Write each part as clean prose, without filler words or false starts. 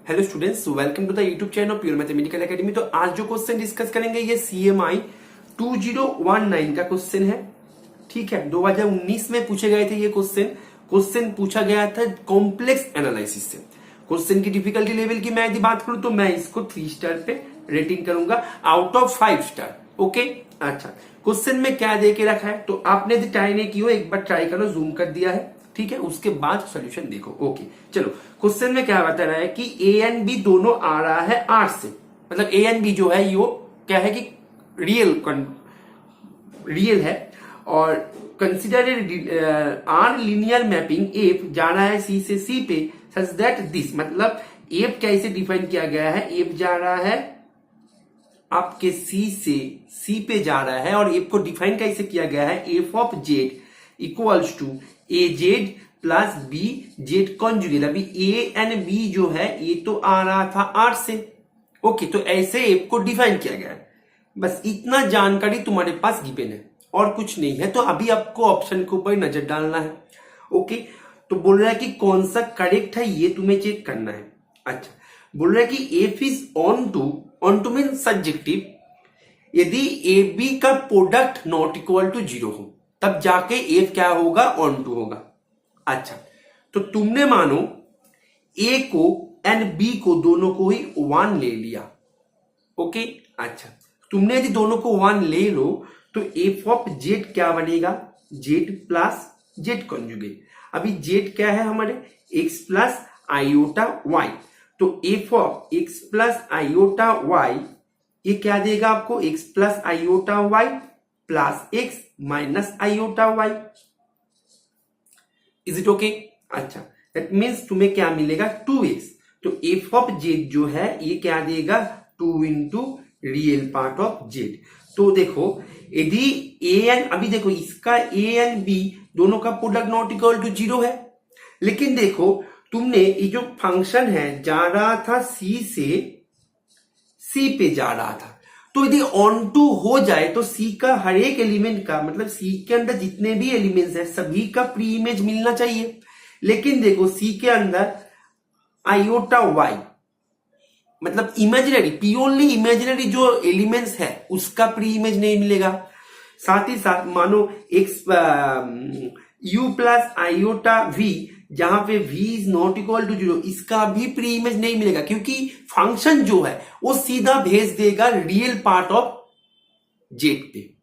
Hello students, welcome to the YouTube channel pure mathematical academy. तो आज जो question discuss करेंगे ये CMI 2019 का क्वेश्चन है। ठीक है, 2019 में पूछे गए थे ये क्वेश्चन पूछा गया था कॉम्प्लेक्स एनालिसिस से। क्वेश्चन की डिफिकल्टी लेवल की मैं यदि बात करूं तो मैं इसको 3 स्टार पे रेटिंग करूंगा आउट ऑफ 5 स्टार। ओके, अच्छा क्वेश्चन में क्या दे के रखा है तो आपने यदि ट्राई नहीं की हो एक बार ट्राई करो, जूम कर दिया है। ठीक है, उसके बाद सॉल्यूशन देखो। ओके चलो, क्वेश्चन में क्या बता रहा है कि ए एंड बी दोनों आ रहा है आर से, मतलब ए एंड बी जो है यो क्या है कि रियल है। और consider R linear mapping F जा रहा है सी से सी पे सच दैट दिस, मतलब एफ कैसे डिफाइन किया गया है, एफ जा रहा है आपके सी से सी पे जा रहा है और एफ को डिफाइन कैसे किया गया है, F of Z equals to A Z plus B Z conjugate. अभी ए एंड बी जो है ये तो आ रहा था आर से। ओके, तो ऐसे एफ को डिफाइन किया गया है। बस इतना जानकारी तुम्हारे पास गिवन है और कुछ नहीं है। तो अभी आपको ऑप्शन के ऊपर नजर डालना है। ओके, तो बोल रहा है कि कौन सा करेक्ट है ये तुम्हें चेक करना है। अच्छा, बोल रहा है कि F is onto mean subjective. यदि ए बी का प्रोडक्ट नॉट इक्वल टू 0 हो तब जाके एफ क्या होगा, ऑन टू होगा। अच्छा, तो तुमने मानो ए को एंड बी को दोनों को ही 1 ले लिया। ओके, अच्छा तुमने यदि दोनों को 1 ले लो तो एफ ऑफ जेड क्या बनेगा, जेड प्लस जेड कॉन्जुगेट। अभी जेड क्या है हमारे, एक्स प्लस आयोटा वाई। तो F of X plus iota Y ये क्या देगा आपको, X plus iota Y plus X minus iota Y. Is it okay? अच्छा, दैट मीन्स तुम्हें क्या मिलेगा, 2x। तो एफ ऑफ जेड जो है ये क्या देगा, 2 into real part of Z. तो देखो यदि ए एंड, अभी देखो इसका ए एंड बी दोनों का प्रोडक्ट नॉट इक्वल टू 0 है, लेकिन देखो तुमने ये जो फंक्शन है जा रहा था सी से सी पे जा रहा था, तो यदि ऑन टू हो जाए तो सी का हर एक एलिमेंट का, मतलब सी के अंदर जितने भी एलिमेंट्स है सभी का प्री इमेज मिलना चाहिए। लेकिन देखो सी के अंदर आयोटा वाई, मतलब इमेजिनरी, प्योरली इमेजिनरी जो एलिमेंट्स है उसका प्री इमेज नहीं मिलेगा। साथ ही साथ मानो X U plus iota V, जहां पे v is not equal to 0, इसका भी प्री इमेज नहीं मिलेगा क्योंकि फंक्शन जो है वो सीधा भेज देगा रियल पार्ट ऑफ जेड पे।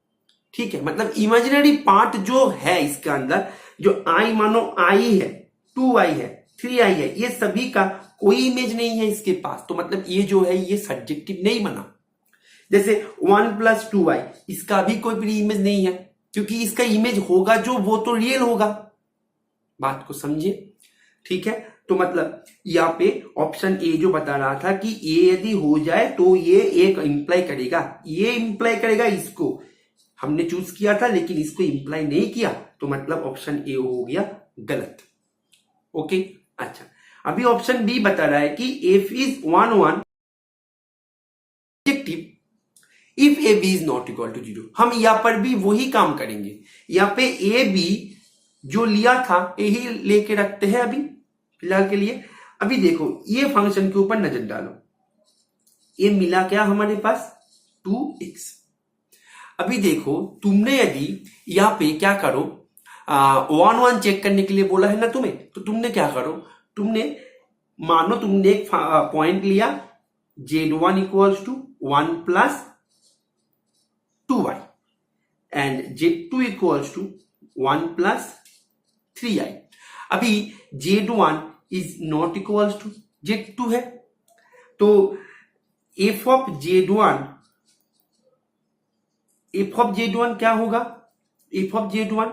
ठीक है, मतलब इमेजिनरी पार्ट जो है इसके अंदर, जो i मानो i है, 2i है, 3i है, ये सभी का कोई इमेज नहीं है इसके पास। तो मतलब ये जो है ये सब्जेक्टिव नहीं बना। जैसे 1 प्लस 2i, इसका भी कोई प्री इमेज नहीं है क्योंकि इसका इमेज होगा जो वो तो रियल होगा। बात को समझिए। ठीक है, तो मतलब यहाँ पे ऑप्शन ए जो बता रहा था कि ए यदि हो जाए तो ये एक इंप्लाई करेगा, ये इंप्लाई करेगा, इसको हमने चूज किया था लेकिन इसको इंप्लाई नहीं किया, तो मतलब ऑप्शन ए हो गया गलत। ओके, अच्छा अभी ऑप्शन बी बता रहा है कि F is 1 if A B is not equal to 0। हम यहां पर भी वही काम करेंगे। यहां पे ए बी जो लिया था यही लेके रखते हैं अभी फिलहाल के लिए। अभी देखो ये फंक्शन के ऊपर नजर डालो, ये मिला क्या हमारे पास, 2x। अभी देखो तुमने यदि यहां पे क्या करो, 1 चेक करने के लिए बोला है ना तुम्हें, तो तुमने क्या करो, तुमने मानो तुमने एक पॉइंट लिया z1 equals to 1 plus 2y and z2 equals to 1 plus 3i। अभी z1 is not equals to z2 है, तो एफ ऑफ z1 क्या होगा, F of z1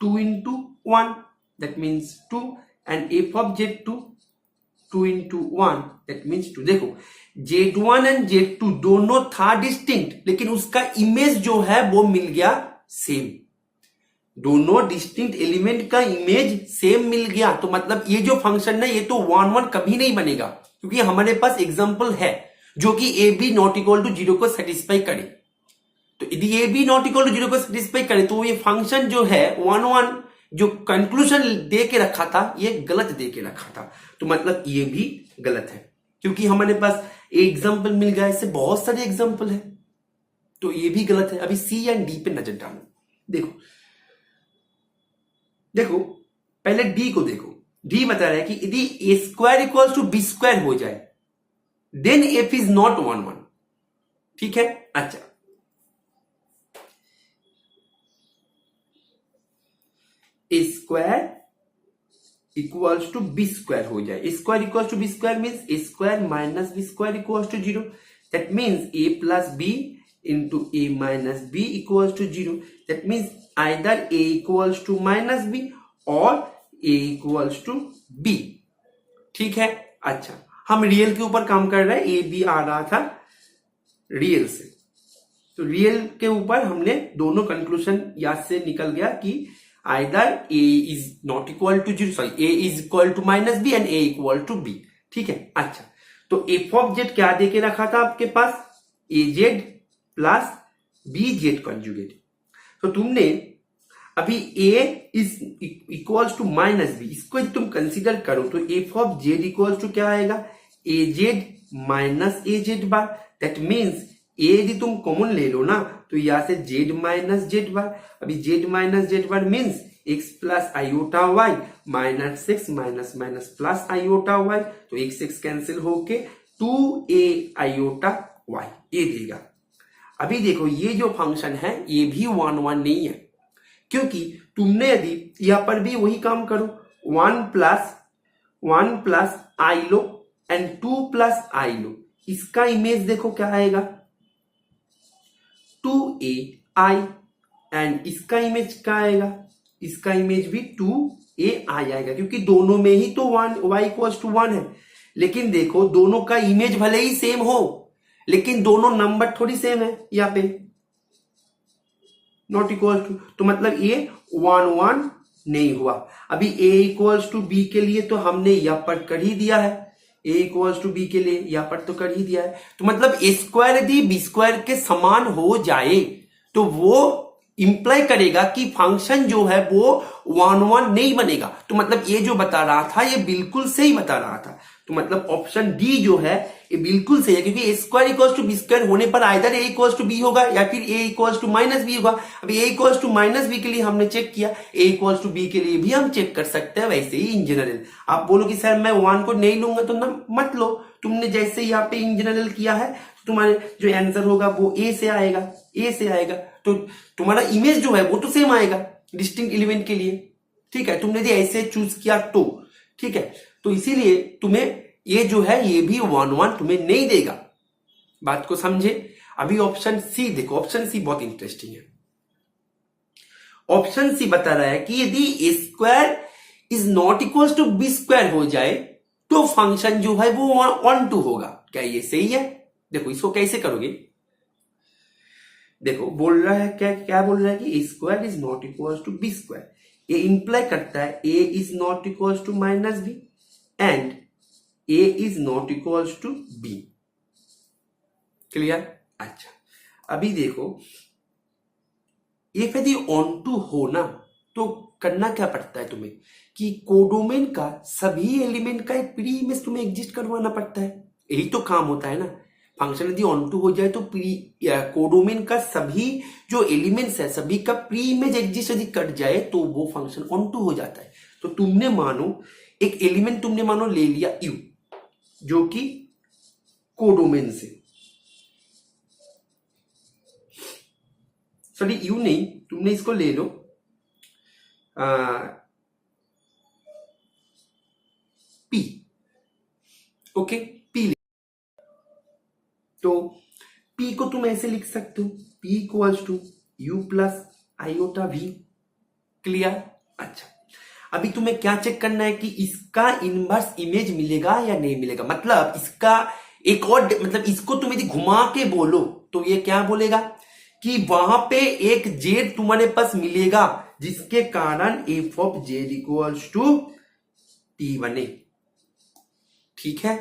2 into 1 that means 2 and F of z2 2 into 1 that means 2। देखो z1 and z2 दोनों था distinct, लेकिन उसका इमेज जो है वो मिल गया सेम। दोनों डिस्टिंक्ट एलिमेंट का इमेज सेम मिल गया, तो मतलब ये जो फंक्शन है ये तो 1 कभी नहीं बनेगा क्योंकि हमारे पास एग्जांपल है जो कि A B not equal to 0 को सेटिस्फाई करे। तो यदि A B not equal to 0 को सेटिस्फाई करे तो ये फंक्शन जो है 1 जो कंक्लूजन दे के रखा था ये गलत दे के रखा था, तो मतलब ये भी गलत है। क्योंकि हमारे पास एग्जाम्पल मिल गया, इससे बहुत सारे एग्जाम्पल है, तो ये भी गलत है। अभी सी एंड डी पे नजर डालो। देखो देखो पहले डी को देखो। डी बता रहा है कि यदि A square equals to B square हो जाए देन एफ इज नॉट 1 1। ठीक है, अच्छा A square equals to B square हो जाए, A square equals to B square means A square minus B square equals to 0। That means A plus B into a minus b equals to 0. That means either a equals to minus b or a equals to b. ठीक है, अच्छा हम real के ऊपर काम कर रहे हैं, ए बी आ रहा था रियल से, तो रियल के ऊपर हमने दोनों कंक्लूजन याद से निकल गया कि either a is not equal to 0, sorry a is equal to minus b and a equal to b। ठीक है, अच्छा तो f of z क्या दे के रखा था आपके पास, az plus B Z conjugate. तो तुमने अभी A is equals to minus B, इसको तुम कंसीडर करो तो F of Z equals to क्या आएगा, A Z minus A Z bar. That means A यदि तुम कॉमन ले लो ना तो यहां से जेड माइनस जेड बार। अभी Z minus Z bar means X plus iota Y minus X minus minus plus iota Y, तो एक्स एक्स कैंसिल होके 2a आयोटा वाई ये देगा। अभी देखो ये जो फंक्शन है ये भी 1 1 नहीं है, क्योंकि तुमने यदि यहां पर भी वही काम करो 1 प्लस आई लो एंड 2 प्लस आई लो, इसका इमेज देखो क्या आएगा 2ai एंड इसका इमेज क्या आएगा, इसका इमेज भी 2ai आएगा, क्योंकि दोनों में ही तो 1 y इक्वल्स टू 1 है। लेकिन देखो दोनों का इमेज भले ही सेम हो लेकिन दोनों नंबर थोड़ी सेम है, यहाँ पे नॉट इक्वल टू, तो मतलब ये 1 1 नहीं हुआ। अभी a इक्वल्स टू बी के लिए तो हमने यहाँ पर कर ही दिया है, a इक्वल्स टू बी के लिए यहाँ पर तो कर ही दिया है, तो मतलब a स्क्वायर यदि बी स्क्वायर के समान हो जाए तो वो इंप्लाई करेगा कि फंक्शन जो है वो 1 1 नहीं बनेगा। तो मतलब ये जो बता रहा था ये बिल्कुल सही बता रहा था, तो मतलब ऑप्शन डी जो है ये बिल्कुल सही है, क्योंकि A square equals to B square होने पर either A equals to B होगा या फिर A equals to minus B होगा। अभी A equals to minus B के लिए हमने चेक किया, ए इक्वल्स टू बी के लिए भी हम चेक कर सकते हैं। वैसे ही इन जनरल आप बोलो कि सर मैं 1 को नहीं लूंगा तो ना मत लो, तुमने जैसे यहाँ पे इन जनरल किया है तुम्हारे जो आंसर होगा वो ए से आएगा, ए से आएगा, तो तुम्हारा इमेज जो है वो तो सेम आएगा डिस्टिंक्ट एलिमेंट के लिए। ठीक है, तुमने यदि ऐसे चूज किया तो ठीक है, तो इसीलिए तुम्हें ये जो है ये भी 1 1 तुम्हें नहीं देगा। बात को समझे। अभी ऑप्शन सी देखो, ऑप्शन सी बहुत इंटरेस्टिंग है। ऑप्शन सी बता रहा है कि यदि A square is not equal to B square हो जाए तो फंक्शन जो है वो 1 2 होगा। क्या ये सही है? देखो इसको कैसे करोगे, देखो बोल रहा है क्या क्या बोल रहा है कि A square is not equal to B square, ये इंप्लाई करता है A is not equal to minus B and a is not equals to b। Clear? अच्छा अभी देखो if यदि ऑन टू हो ना तो करना क्या पड़ता है तुम्हें कि कोडोमेन का सभी एलिमेंट का एक प्री इमेज तुम्हें एग्जिस्ट करवाना पड़ता है। यही तो काम होता है ना। फंक्शन यदि ऑन टू हो जाए तो प्री कोडोमेन का सभी जो एलिमेंट्स है सभी का प्री इमेज एग्जिस्ट यदि कर जाए तो वो फंक्शन ऑन टू हो जाता है। तो तुमने मानो एक एलिमेंट तुमने मानो ले लिया यू जो कि कोडोमेन से, सॉरी यू नहीं, तुमने इसको ले लो पी, ओके पी ले, तो पी को तुम ऐसे लिख सकते हो P equals to U plus iota V. Clear? अच्छा अभी तुम्हें क्या चेक करना है कि इसका इनवर्स इमेज मिलेगा या नहीं मिलेगा, मतलब इसका एक और मतलब इसको तुम यदि घुमा के बोलो तो ये क्या बोलेगा कि वहां पे एक जेड तुम्हारे पास मिलेगा जिसके कारण F of Z equals to T बने। ठीक है,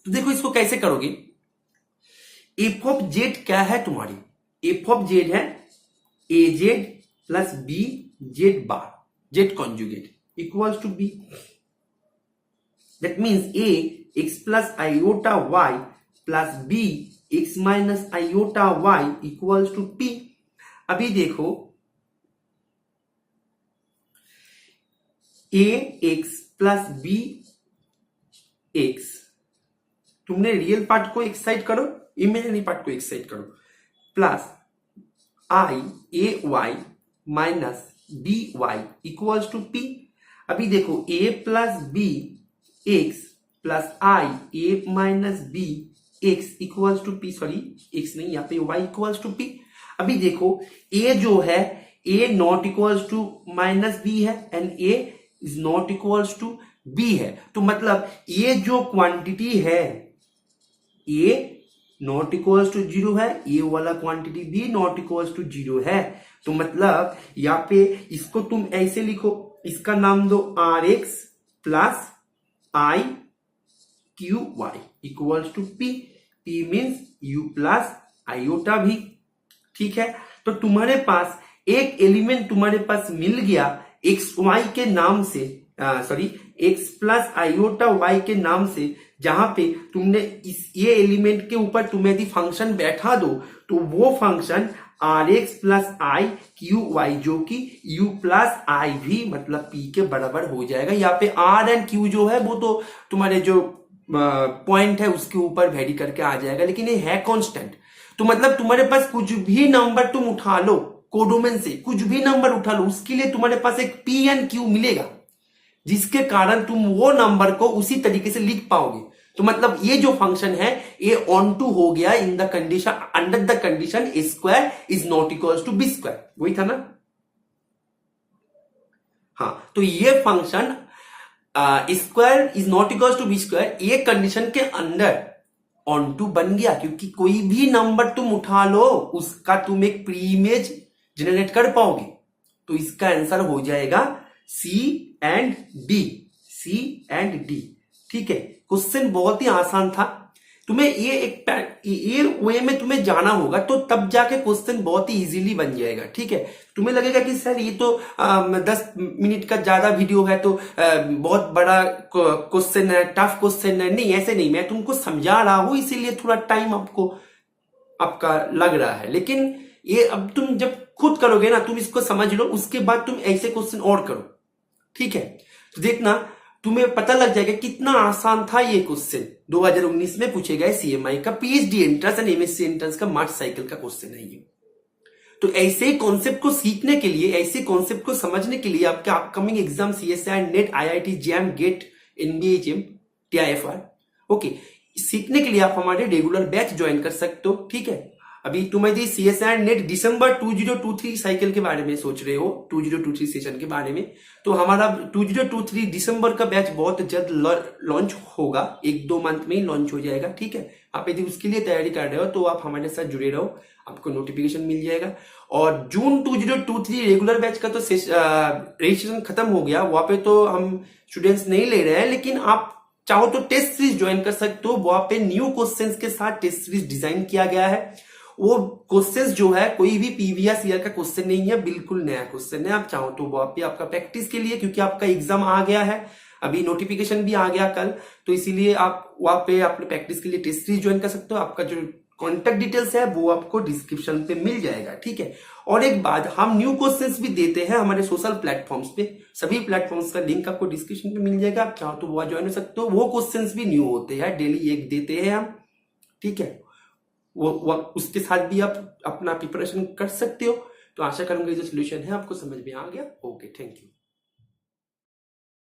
तो देखो इसको कैसे करोगे। एफ ऑफ जेड क्या है तुम्हारी, एफ ऑफ जेड है A Z plus B Z bar Z conjugate equals to B. That means A X plus iota Y plus B X minus iota Y equals to P. अभी देखो A X plus B X, तुमने real part को एक side करो, imaginary part को एक side करो, plus I A Y minus B Y equals to P. अभी देखो A plus B X plus I A minus B X equals to P, sorry X नहीं, यहाँ पे वाई इक्वल्स टू पी। अभी देखो ए जो है A not equals to minus B है and A is not equals to B है, तो मतलब ये जो क्वांटिटी है A not equals to zero है, ये वाला क्वांटिटी भी नॉट इक्वल्स टू जीरो है। तो मतलब यहाँ पे इसको तुम ऐसे लिखो, इसका नाम दो R X plus I Q Y equals to P. P means U plus iota V, ठीक है। तो तुम्हारे पास एक एलिमेंट तुम्हारे पास मिल गया एक्स वाई के नाम से, sorry X plus iota Y के नाम से, जहां पे तुमने ये एलिमेंट के ऊपर तुम्हें यदि फंक्शन बैठा दो तो वो function R X plus I Q Y जो कि यू प्लस आई भी मतलब पी के बराबर हो जाएगा। यहाँ पे आर एंड क्यू जो है वो तो तुम्हारे जो पॉइंट है उसके ऊपर वेरी करके आ जाएगा, लेकिन ये है कांस्टेंट। तो मतलब तुम्हारे पास कुछ भी नंबर तुम उठा लो कोडोमेन से, कुछ भी नंबर उठा लो, उसके लिए तुम्हारे पास एक पी एंड क्यू मिलेगा, जिसके कारण तुम वो नंबर को उसी तरीके से लिख पाओगे। तो मतलब ये जो फंक्शन है ये ऑन टू हो गया in the condition, under the condition A square is not equals to B square, वही था ना। हाँ, तो ये function square is not equals to B square ये कंडीशन के अंदर ऑन टू बन गया, क्योंकि कोई भी नंबर तुम उठा लो उसका तुम एक प्री इमेज जनरेट कर पाओगे। तो इसका आंसर हो जाएगा C and D, C and D, ठीक है। क्वेश्चन बहुत ही आसान था, तुम्हें ये वे में तुम्हें जाना होगा तो तब जाके क्वेश्चन बहुत ही इजीली बन जाएगा, ठीक है। तुम्हें लगेगा कि सर ये तो 10 मिनट का ज्यादा वीडियो है तो बहुत बड़ा क्वेश्चन है, टफ क्वेश्चन है, नहीं ऐसे नहीं, मैं तुमको समझा रहा हूं इसीलिए थोड़ा टाइम आपका लग रहा है, लेकिन ये अब तुम जब खुद करोगे ना, तुम इसको समझ लो, उसके बाद तुम ऐसे क्वेश्चन और करो, ठीक है। तो देखना तुम्हें पता लग जाएगा कितना आसान था ये क्वेश्चन। 2019 में पूछे गए सीएमआई का PhD entrance and MSc entrance का मार्च साइकिल का क्वेश्चन है ये। तो ऐसे कॉन्सेप्ट को सीखने के लिए, ऐसे कॉन्सेप्ट को समझने के लिए आपके upcoming exam CSI, NET, IIT, JAM, GATE, NBA JAM, TIFR, okay, सीखने के लिए आप हमारे रेगुलर बैच ज्वाइन कर सकते हो, ठीक है। अभी तुम यदि सीएसआई नेट दिसंबर 2023 साइकिल के बारे में सोच रहे हो, 2023 सेशन के बारे में, तो हमारा 2023 दिसंबर का बैच बहुत जल्द लॉन्च होगा, 1-2 मंथ में ही लॉन्च हो जाएगा, ठीक है। आप यदि उसके लिए तैयारी कर रहे हो तो आप हमारे साथ जुड़े रहो, आपको नोटिफिकेशन मिल जाएगा। और जून 2023 रेगुलर बैच का तो रजिस्ट्रेशन खत्म हो गया, वहां पे तो हम स्टूडेंट्स नहीं ले रहे हैं, लेकिन आप चाहो तो टेस्ट सीरीज ज्वाइन कर सकते हो। वहां पे न्यू क्वेश्चंस के साथ टेस्ट सीरीज डिजाइन किया गया है। वो क्वेश्चंस जो है कोई भी प्रीवियस ईयर का क्वेश्चन नहीं है, बिल्कुल नया क्वेश्चन है। आप चाहो तो वहां पे आपका प्रैक्टिस के लिए, क्योंकि आपका एग्जाम आ गया है, अभी नोटिफिकेशन भी आ गया कल, तो इसीलिए आप वहां पे अपने प्रैक्टिस के लिए टेस्ट सीरीज ज्वाइन कर सकते हो। आपका जो कॉन्टेक्ट डिटेल्स है वो आपको डिस्क्रिप्शन पे मिल जाएगा, ठीक है। और एक बात, हम न्यू क्वेश्चंस भी देते हैं हमारे सोशल प्लेटफॉर्म्स पे, सभी प्लेटफॉर्म्स का लिंक आपको डिस्क्रिप्शन पे मिल जाएगा, आप चाहो तो वहां ज्वाइन हो सकते हो। वो क्वेश्चंस भी न्यू होते हैं, डेली एक देते हैं हम, ठीक है। वो उसके साथ भी आप अपना प्रिपरेशन कर सकते हो। तो आशा करूंगा जो सोल्यूशन है आपको समझ में आ गया। Okay, thank you.